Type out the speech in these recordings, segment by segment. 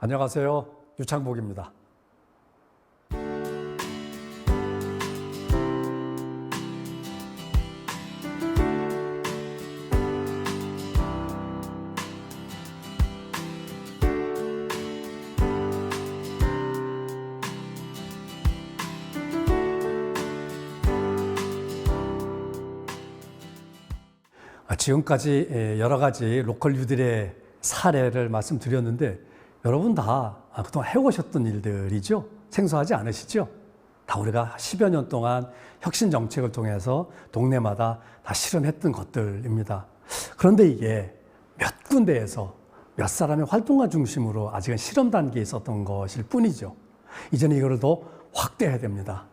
안녕하세요. 유창복입니다. 지금까지 여러 가지 로컬 유들의 사례를 말씀드렸는데 여러분 다 그동안 해오셨던 일들이죠? 생소하지 않으시죠? 다 우리가 10여 년 동안 혁신 정책을 통해서 동네마다 다 실현했던 것들입니다. 그런데 이게 몇 군데에서 몇 사람의 활동가 중심으로 아직은 실험 단계에 있었던 것일 뿐이죠. 이제는 이거를 더 확대해야 됩니다.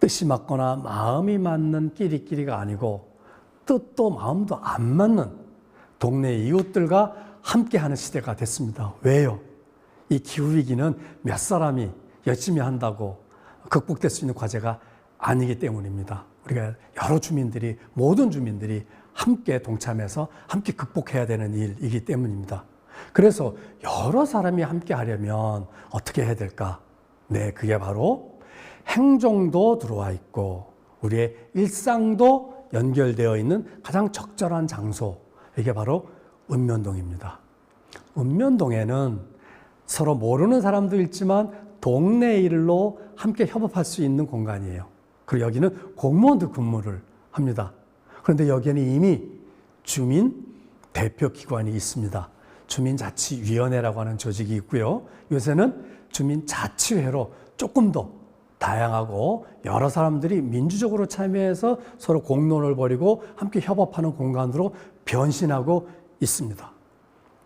뜻이 맞거나 마음이 맞는 끼리끼리가 아니고 뜻도 마음도 안 맞는 동네 이웃들과 함께하는 시대가 됐습니다. 왜요? 이 기후위기는 몇 사람이 열심히 한다고 극복될 수 있는 과제가 아니기 때문입니다. 우리가 여러 주민들이, 모든 주민들이 함께 동참해서 함께 극복해야 되는 일이기 때문입니다. 그래서 여러 사람이 함께 하려면 어떻게 해야 될까? 네, 그게 바로 행정도 들어와 있고 우리의 일상도 연결되어 있는 가장 적절한 장소, 이게 바로 읍면동입니다. 읍면동에는 서로 모르는 사람도 있지만 동네 일로 함께 협업할 수 있는 공간이에요. 그리고 여기는 공무원도 근무를 합니다. 그런데 여기에는 이미 주민 대표 기관이 있습니다. 주민자치위원회라고 하는 조직이 있고요. 요새는 주민자치회로 조금 더 다양하고 여러 사람들이 민주적으로 참여해서 서로 공론을 벌이고 함께 협업하는 공간으로 변신하고 있습니다.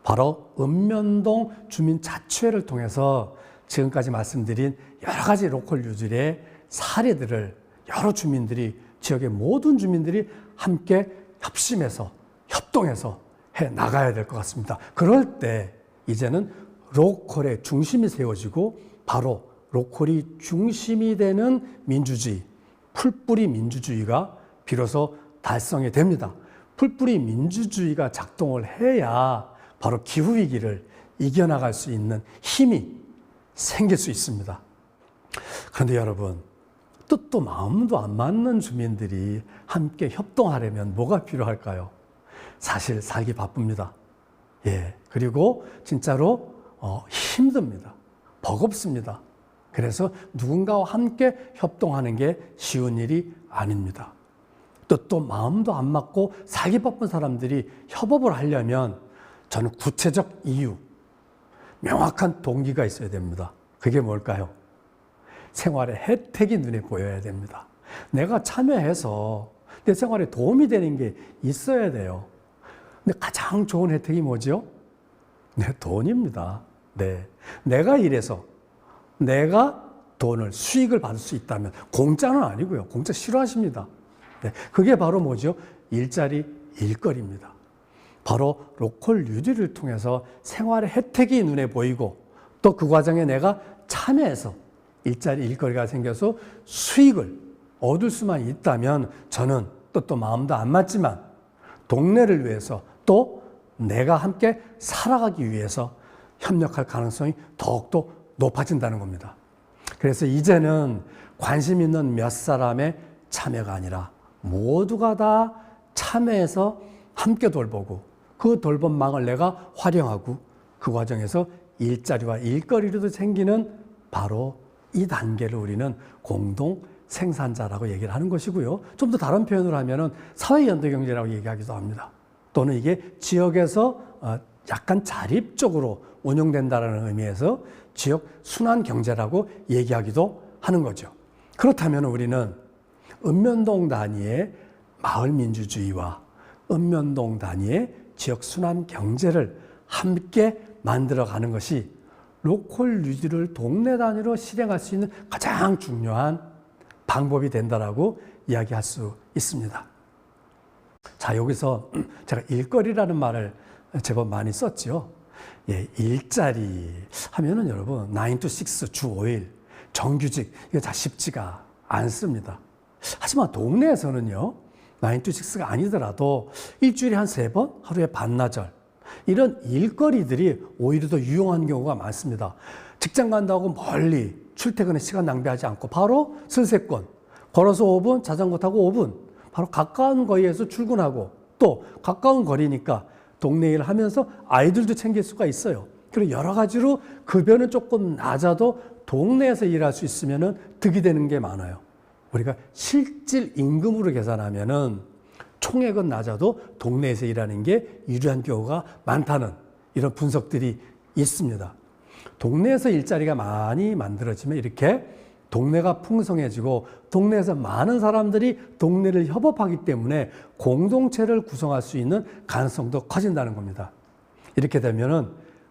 바로 읍면동 주민자치회를 통해서 지금까지 말씀드린 여러 가지 로컬 유들의 사례들을 여러 주민들이, 지역의 모든 주민들이 함께 협심해서 협동해서 해 나가야 될 것 같습니다. 그럴 때 이제는 로컬의 중심이 세워지고 바로 로컬이 중심이 되는 민주주의, 풀뿌리 민주주의가 비로소 달성이 됩니다. 풀뿌리 민주주의가 작동을 해야 바로 기후위기를 이겨나갈 수 있는 힘이 생길 수 있습니다. 그런데 여러분, 뜻도 마음도 안 맞는 주민들이 함께 협동하려면 뭐가 필요할까요? 사실 살기 바쁩니다. 그리고 진짜로 힘듭니다. 버겁습니다. 그래서 누군가와 함께 협동하는 게 쉬운 일이 아닙니다. 뜻도 마음도 안 맞고 살기 바쁜 사람들이 협업을 하려면 저는 구체적 이유, 명확한 동기가 있어야 됩니다. 그게 뭘까요? 생활의 혜택이 눈에 보여야 됩니다. 내가 참여해서 내 생활에 도움이 되는 게 있어야 돼요. 근데 가장 좋은 혜택이 뭐죠? 돈입니다. 내가 일해서 내가 돈을, 수익을 받을 수 있다면, 공짜는 아니고요. 공짜 싫어하십니다. 그게 바로 뭐죠? 일자리, 일거리입니다. 바로 로컬 유지를 통해서 생활의 혜택이 눈에 보이고 또 그 과정에 내가 참여해서 일자리, 일거리가 생겨서 수익을 얻을 수만 있다면 저는 뜻도 마음도 안 맞지만 동네를 위해서 또 내가 함께 살아가기 위해서 협력할 가능성이 더욱더 높아진다는 겁니다. 그래서 이제는 관심 있는 몇 사람의 참여가 아니라 모두가 다 참여해서 함께 돌보고 그 돌봄망을 내가 활용하고 그 과정에서 일자리와 일거리로도 생기는 바로 이 단계를 우리는 공동 생산자라고 얘기를 하는 것이고요. 좀 더 다른 표현으로 하면은 사회연대경제라고 얘기하기도 합니다. 또는 이게 지역에서 약간 자립적으로 운영된다는 의미에서 지역 순환 경제라고 얘기하기도 하는 거죠. 그렇다면 우리는 읍면동 단위의 마을 민주주의와 읍면동 단위의 지역 순환 경제를 함께 만들어가는 것이 로컬 유지를 동네 단위로 실행할 수 있는 가장 중요한 방법이 된다라고 이야기할 수 있습니다. 자, 여기서 제가 일거리라는 말을 제법 많이 썼죠. 일자리 하면은 여러분 9 to 6 주 5일 정규직 이거 다 쉽지가 않습니다. 하지만 동네에서는요 9 to 6가 아니더라도 일주일에 한 3번 하루에 반나절 이런 일거리들이 오히려 더 유용한 경우가 많습니다. 직장 간다고 멀리 출퇴근에 시간 낭비하지 않고 바로 슬세권, 걸어서 5분, 자전거 타고 5분, 바로 가까운 거리에서 출근하고 또 가까운 거리니까 동네 일 하면서 아이들도 챙길 수가 있어요. 그리고 여러 가지로 급여는 조금 낮아도 동네에서 일할 수 있으면 득이 되는 게 많아요. 우리가 실질 임금으로 계산하면은 총액은 낮아도 동네에서 일하는 게 유리한 경우가 많다는 이런 분석들이 있습니다. 동네에서 일자리가 많이 만들어지면 이렇게 동네가 풍성해지고 동네에서 많은 사람들이 동네를 협업하기 때문에 공동체를 구성할 수 있는 가능성도 커진다는 겁니다. 이렇게 되면은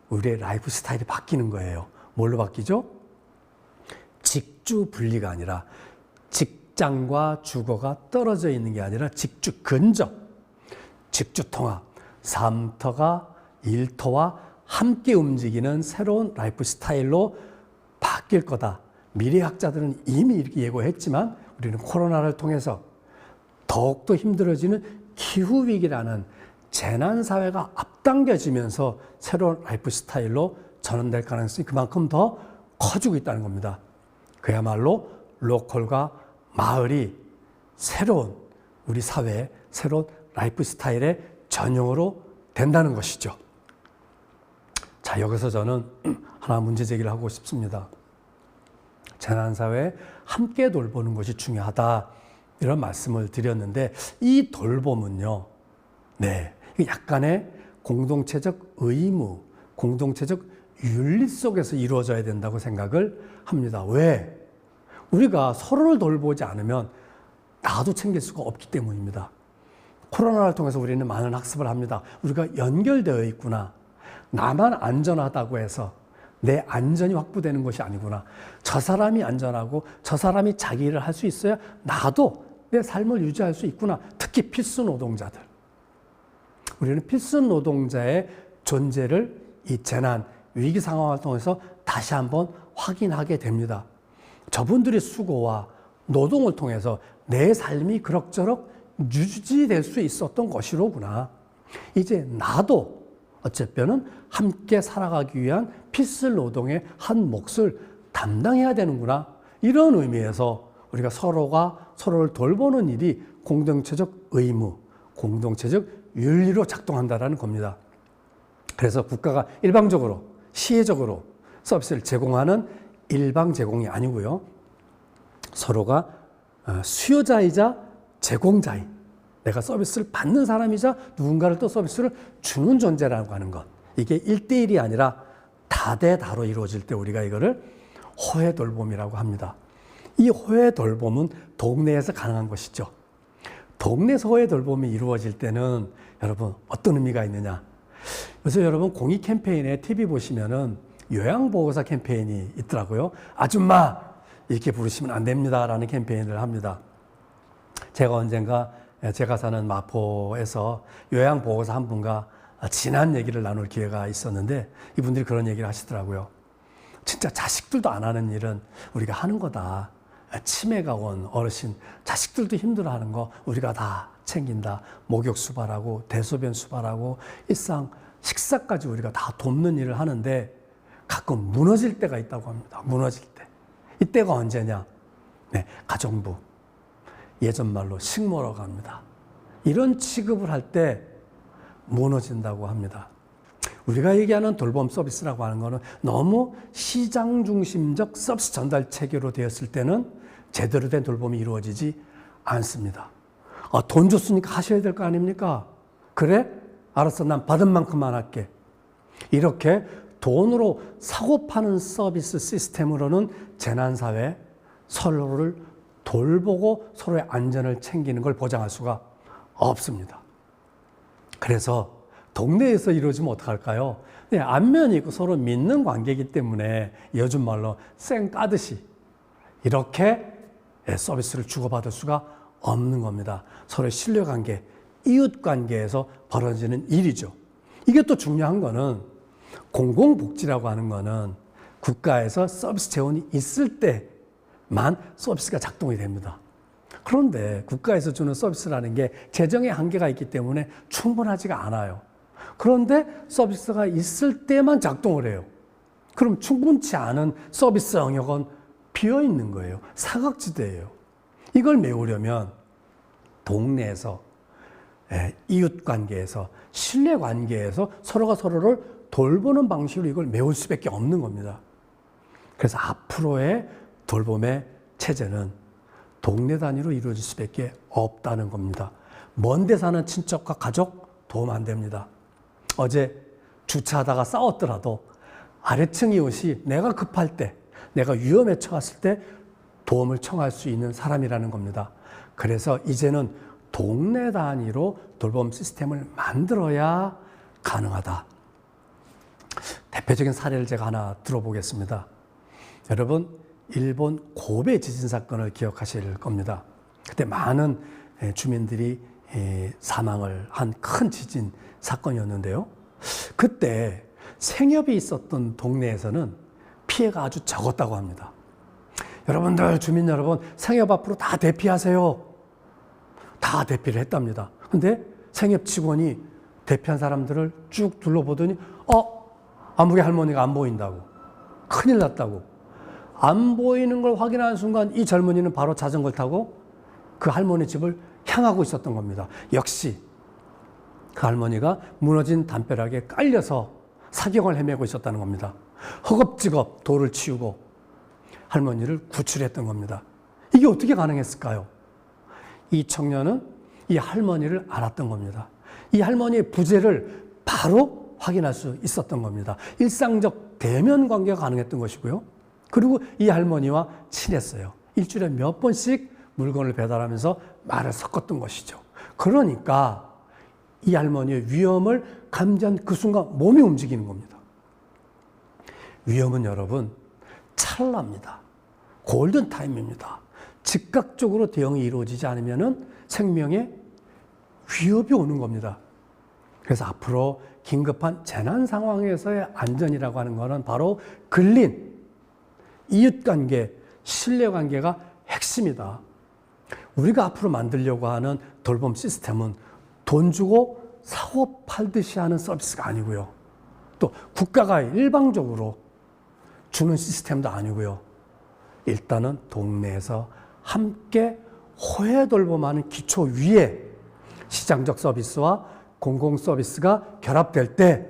우리의 라이프 스타일이 바뀌는 거예요. 뭘로 바뀌죠? 직주 분리가 아니라 직장과 주거가 떨어져 있는 게 아니라 직주 근접, 직주 통합, 삶터가 일터와 함께 움직이는 새로운 라이프 스타일로 바뀔 거다. 미래학자들은 이미 이렇게 예고했지만 우리는 코로나를 통해서 더욱더 힘들어지는 기후위기라는 재난사회가 앞당겨지면서 새로운 라이프 스타일로 전환될 가능성이 그만큼 더 커지고 있다는 겁니다. 그야말로 로컬과 마을이 새로운 우리 사회의 새로운 라이프 스타일의 전형으로 된다는 것이죠. 자, 여기서 저는 하나 문제 제기를 하고 싶습니다. 재난사회에 함께 돌보는 것이 중요하다. 이런 말씀을 드렸는데 이 돌봄은요. 네, 약간의 공동체적 의무, 공동체적 윤리 속에서 이루어져야 된다고 생각을 합니다. 왜? 우리가 서로를 돌보지 않으면 나도 챙길 수가 없기 때문입니다. 코로나를 통해서 우리는 많은 학습을 합니다. 우리가 연결되어 있구나. 나만 안전하다고 해서 내 안전이 확보되는 것이 아니구나. 저 사람이 안전하고 저 사람이 자기 일을 할 수 있어야 나도 내 삶을 유지할 수 있구나. 특히 필수 노동자들. 우리는 필수 노동자의 존재를 이 재난, 위기 상황을 통해서 다시 한번 확인하게 됩니다. 저분들의 수고와 노동을 통해서 내 삶이 그럭저럭 유지될 수 있었던 것이로구나. 이제 나도 어쨌든 함께 살아가기 위한 필수 노동의 한 몫을 담당해야 되는구나. 이런 의미에서 우리가 서로가 서로를 돌보는 일이 공동체적 의무, 공동체적 윤리로 작동한다는 겁니다. 그래서 국가가 일방적으로, 시혜적으로 서비스를 제공하는 일방 제공이 아니고요. 서로가 수요자이자 제공자인, 내가 서비스를 받는 사람이자 누군가를 또 서비스를 주는 존재라고 하는 것. 이게 1대1이 아니라 다대다로 이루어질 때 우리가 이거를 호혜 돌봄이라고 합니다. 이 호혜 돌봄은 동네에서 가능한 것이죠. 동네에서 호혜 돌봄이 이루어질 때는 여러분 어떤 의미가 있느냐. 그래서 여러분 공익 캠페인에 TV 보시면은 요양보호사 캠페인이 있더라고요. 아줌마 이렇게 부르시면 안 됩니다라는 캠페인을 합니다. 제가 언젠가 제가 사는 마포에서 요양보호사 한 분과 지난 얘기를 나눌 기회가 있었는데 이분들이 그런 얘기를 하시더라고요. 진짜 자식들도 안 하는 일은 우리가 하는 거다. 치매가 온 어르신, 자식들도 힘들어하는 거 우리가 다 챙긴다. 목욕 수발하고 대소변 수발하고 일상 식사까지 우리가 다 돕는 일을 하는데 가끔 무너질 때가 있다고 합니다. 무너질 때. 이때가 언제냐? 네, 가정부. 예전 말로 식모라고 합니다. 이런 취급을 할 때 무너진다고 합니다. 우리가 얘기하는 돌봄 서비스라고 하는 것은 너무 시장 중심적 서비스 전달 체계로 되었을 때는 제대로 된 돌봄이 이루어지지 않습니다. 돈 줬으니까 하셔야 될 거 아닙니까? 그래? 알았어. 난 받은 만큼만 할게. 이렇게 돈으로 사고 파는 서비스 시스템으로는 재난사회 서로를 돌보고 서로의 안전을 챙기는 걸 보장할 수가 없습니다. 그래서 동네에서 이루어지면 어떡할까요? 네, 안면이 있고 서로 믿는 관계이기 때문에 요즘 말로 쌩 까듯이 이렇게 서비스를 주고받을 수가 없는 겁니다. 서로의 신뢰관계, 이웃관계에서 벌어지는 일이죠. 이게 또 중요한 거는 공공복지라고 하는 거는 국가에서 서비스 재원이 있을 때만 서비스가 작동이 됩니다. 그런데 국가에서 주는 서비스라는 게 재정의 한계가 있기 때문에 충분하지가 않아요. 그런데 서비스가 있을 때만 작동을 해요. 그럼 충분치 않은 서비스 영역은 비어 있는 거예요. 사각지대예요. 이걸 메우려면 동네에서, 이웃 관계에서, 신뢰 관계에서 서로가 서로를 돌보는 방식으로 이걸 메울 수밖에 없는 겁니다. 그래서 앞으로의 돌봄의 체제는 동네 단위로 이루어질 수밖에 없다는 겁니다. 먼데 사는 친척과 가족 도움 안 됩니다. 어제 주차하다가 싸웠더라도 아래층 이웃이 내가 급할 때, 내가 위험에 처했을 때 도움을 청할 수 있는 사람이라는 겁니다. 그래서 이제는 동네 단위로 돌봄 시스템을 만들어야 가능하다. 대표적인 사례를 제가 하나 들어보겠습니다. 여러분, 일본 고베 지진 사건을 기억하실 겁니다. 그때 많은 주민들이 사망을 한 큰 지진 사건이었는데요. 그때 생협이 있었던 동네에서는 피해가 아주 적었다고 합니다. 여러분들, 주민 여러분, 생협 앞으로 다 대피하세요. 다 대피를 했답니다. 근데 생협 직원이 대피한 사람들을 쭉 둘러보더니 아무개 할머니가 안 보인다고. 큰일 났다고. 안 보이는 걸 확인하는 순간 이 젊은이는 바로 자전거를 타고 그 할머니 집을 향하고 있었던 겁니다. 역시 그 할머니가 무너진 담벼락에 깔려서 사경을 헤매고 있었다는 겁니다. 허겁지겁 돌을 치우고 할머니를 구출했던 겁니다. 이게 어떻게 가능했을까요? 이 청년은 이 할머니를 알았던 겁니다. 이 할머니의 부재를 바로 확인할 수 있었던 겁니다. 일상적 대면 관계가 가능했던 것이고요. 그리고 이 할머니와 친했어요. 일주일에 몇 번씩 물건을 배달하면서 말을 섞었던 것이죠. 그러니까 이 할머니의 위험을 감지한 그 순간 몸이 움직이는 겁니다. 위험은 여러분 찰나입니다. 골든타임입니다. 즉각적으로 대응이 이루어지지 않으면 생명에 위협이 오는 겁니다. 그래서 앞으로 긴급한 재난 상황에서의 안전이라고 하는 것은 바로 근린, 이웃관계, 신뢰관계가 핵심이다. 우리가 앞으로 만들려고 하는 돌봄 시스템은 돈 주고 사고 팔듯이 하는 서비스가 아니고요. 또 국가가 일방적으로 주는 시스템도 아니고요. 일단은 동네에서 함께 호혜 돌봄하는 기초 위에 시장적 서비스와 공공 서비스가 결합될 때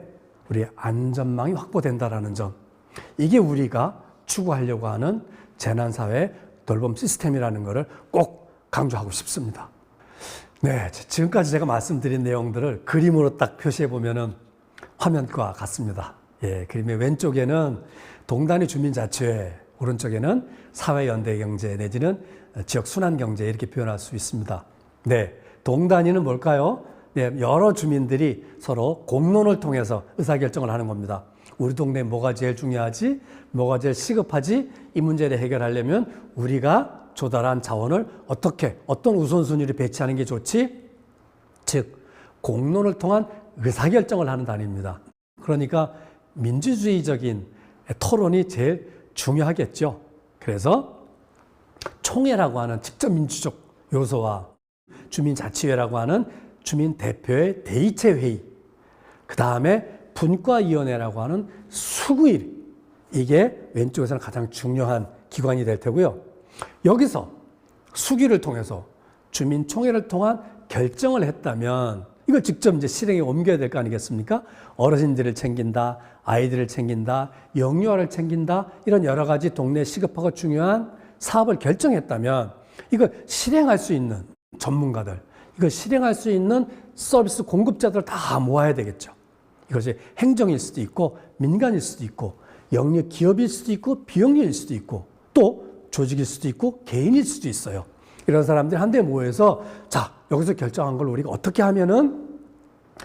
우리의 안전망이 확보된다는 점. 이게 우리가 추구하려고 하는 재난사회 돌봄 시스템이라는 것을 꼭 강조하고 싶습니다. 네, 지금까지 제가 말씀드린 내용들을 그림으로 딱 표시해 보면은 화면과 같습니다. 예, 그림의 왼쪽에는 동단위 주민자치회, 오른쪽에는 사회연대경제 내지는 지역순환경제 이렇게 표현할 수 있습니다. 네, 동단위는 뭘까요? 네, 여러 주민들이 서로 공론을 통해서 의사결정을 하는 겁니다. 우리 동네에 뭐가 제일 중요하지? 뭐가 제일 시급하지? 이 문제를 해결하려면 우리가 조달한 자원을 어떻게, 어떤 우선순위를 배치하는 게 좋지? 즉, 공론을 통한 의사결정을 하는 단위입니다. 그러니까 민주주의적인 토론이 제일 중요하겠죠. 그래서 총회라고 하는 직접 민주적 요소와 주민자치회라고 하는 주민대표의 대의체회의, 그 다음에 분과위원회라고 하는 수구일, 이게 왼쪽에서는 가장 중요한 기관이 될 테고요. 여기서 수기를 통해서 주민총회를 통한 결정을 했다면 이걸 직접 이제 실행에 옮겨야 될 거 아니겠습니까? 어르신들을 챙긴다, 아이들을 챙긴다, 영유아를 챙긴다, 이런 여러 가지 동네 시급하고 중요한 사업을 결정했다면 이걸 실행할 수 있는 전문가들, 이걸 실행할 수 있는 서비스 공급자들 다 모아야 되겠죠. 이것이 행정일 수도 있고 민간일 수도 있고 영리 기업일 수도 있고 비영리일 수도 있고 또 조직일 수도 있고 개인일 수도 있어요. 이런 사람들이 한데 모여서 자, 여기서 결정한 걸 우리가 어떻게 하면은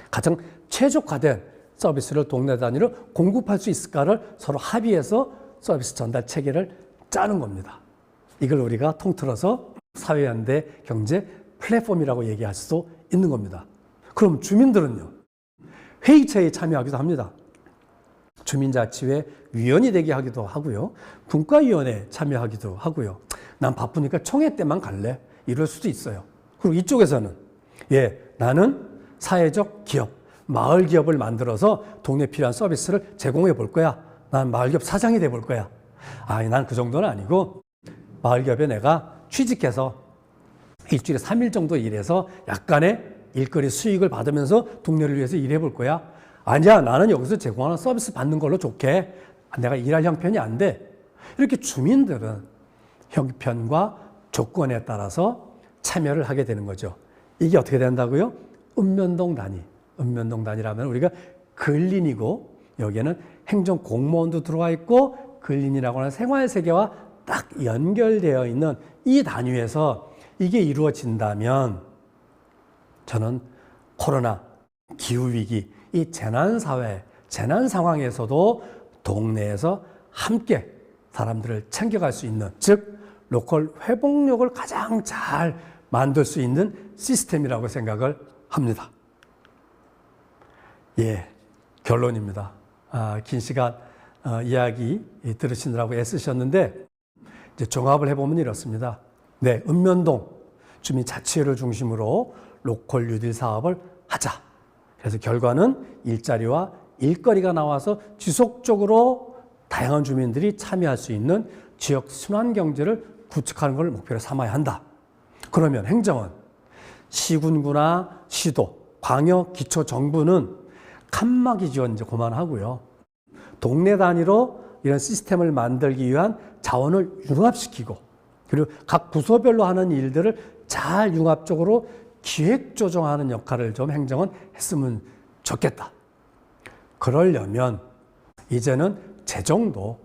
가장 최적화된 서비스를 동네 단위로 공급할 수 있을까를 서로 합의해서 서비스 전달 체계를 짜는 겁니다. 이걸 우리가 통틀어서 사회연대 경제 플랫폼이라고 얘기할 수도 있는 겁니다. 그럼 주민들은요, 회의체에 참여하기도 합니다. 주민자치회 위원이 되게 하기도 하고요. 분과위원회에 참여하기도 하고요. 난 바쁘니까 총회 때만 갈래. 이럴 수도 있어요. 그리고 이쪽에서는 나는 사회적 기업, 마을 기업을 만들어서 동네에 필요한 서비스를 제공해 볼 거야. 난 마을 기업 사장이 돼 볼 거야. 아니, 난 그 정도는 아니고 마을 기업에 내가 취직해서 일주일에 3일 정도 일해서 약간의 일거리 수익을 받으면서 동네를 위해서 일해 볼 거야. 아니야, 나는 여기서 제공하는 서비스 받는 걸로 좋게. 내가 일할 형편이 안 돼. 이렇게 주민들은 형편과 조건에 따라서 참여를 하게 되는 거죠. 이게 어떻게 된다고요? 읍면동 단위. 읍면동 단위라면 우리가 근린이고 여기에는 행정 공무원도 들어와 있고 근린이라고 하는 생활세계와 딱 연결되어 있는 이 단위에서 이게 이루어진다면 저는 코로나, 기후위기, 이 재난사회, 재난 상황에서도 동네에서 함께 사람들을 챙겨갈 수 있는, 즉 로컬 회복력을 가장 잘 만들 수 있는 시스템이라고 생각을 합니다. 예, 결론입니다. 긴 시간 이야기 들으시느라고 애쓰셨는데 이제 종합을 해보면 이렇습니다. 네, 읍면동 주민자치회를 중심으로 로컬 뉴딜 사업을 하자. 그래서 결과는 일자리와 일거리가 나와서 지속적으로 다양한 주민들이 참여할 수 있는 지역 순환 경제를 구축하는 걸 목표로 삼아야 한다. 그러면 행정은 시군구나 시도, 광역, 기초 정부는 칸막이 지원 이제 그만하고요. 동네 단위로 이런 시스템을 만들기 위한 자원을 융합시키고 그리고 각 부서별로 하는 일들을 잘 융합적으로 기획 조정하는 역할을 좀 행정은 했으면 좋겠다. 그러려면 이제는 재정도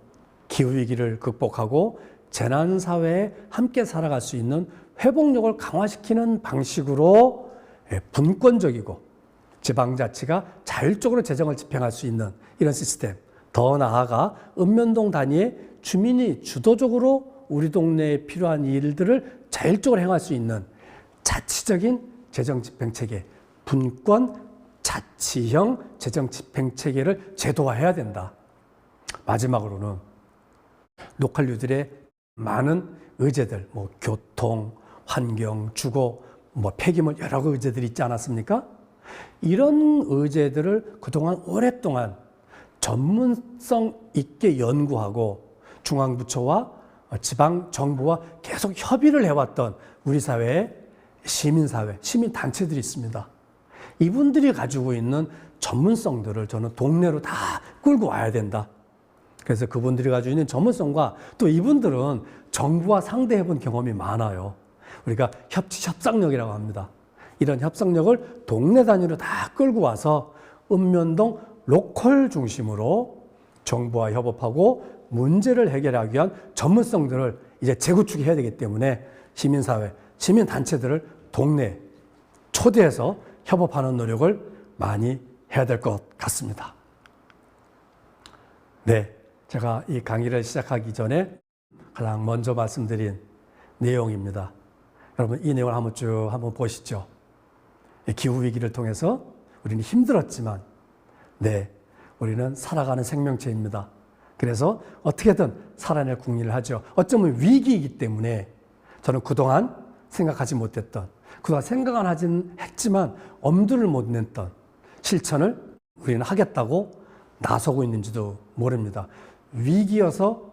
기후위기를 극복하고 재난사회에 함께 살아갈 수 있는 회복력을 강화시키는 방식으로 분권적이고 지방자치가 자율적으로 재정을 집행할 수 있는 이런 시스템, 더 나아가 읍면동 단위의 주민이 주도적으로 우리 동네에 필요한 일들을 자율적으로 행할 수 있는 자치적인 재정 집행 체계, 분권 자치형 재정 집행 체계를 제도화해야 된다. 마지막으로는 로컬 뉴딜의 많은 의제들, 뭐 교통, 환경, 주거, 뭐 폐기물 여러 의제들이 있지 않았습니까? 이런 의제들을 그동안 오랫동안 전문성 있게 연구하고 중앙부처와 지방정부와 계속 협의를 해왔던 우리 사회의 시민사회, 시민단체들이 있습니다. 이분들이 가지고 있는 전문성들을 저는 동네로 다 끌고 와야 된다. 그래서 그분들이 가지고 있는 전문성과 또 이분들은 정부와 상대해 본 경험이 많아요. 우리가 협상력이라고 합니다. 이런 협상력을 동네 단위로 다 끌고 와서 읍면동 로컬 중심으로 정부와 협업하고 문제를 해결하기 위한 전문성들을 이제 재구축해야 되기 때문에 시민사회, 시민단체들을 동네에 초대해서 협업하는 노력을 많이 해야 될 것 같습니다. 네, 제가 이 강의를 시작하기 전에 가장 먼저 말씀드린 내용입니다. 여러분 이 내용을 한번 보시죠. 기후위기를 통해서 우리는 힘들었지만 네, 우리는 살아가는 생명체입니다. 그래서 어떻게든 살아낼 궁리를 하죠. 어쩌면 위기이기 때문에 저는 그동안 생각하지 못했던, 그동안 생각은 하진 했지만 엄두를 못 냈던 실천을 우리는 하겠다고 나서고 있는지도 모릅니다. 위기여서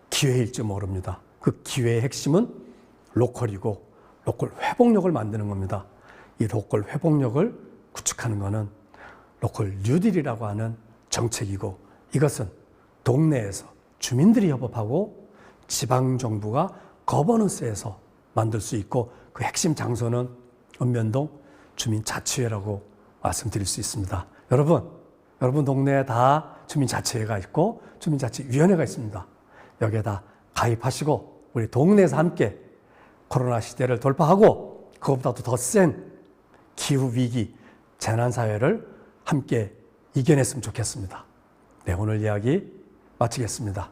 기회일지 모릅니다. 그 기회의 핵심은 로컬이고 로컬 회복력을 만드는 겁니다. 이 로컬 회복력을 구축하는 것은 로컬 뉴딜이라고 하는 정책이고 이것은 동네에서 주민들이 협업하고 지방정부가 거버넌스에서 만들 수 있고 그 핵심 장소는 읍면동 주민자치회라고 말씀드릴 수 있습니다. 여러분 동네에 다 주민자치회가 있고 주민자치위원회가 있습니다. 여기에다 가입하시고 우리 동네에서 함께 코로나 시대를 돌파하고 그것보다도 더 센 기후위기, 재난사회를 함께 이겨냈으면 좋겠습니다. 네, 오늘 이야기 마치겠습니다.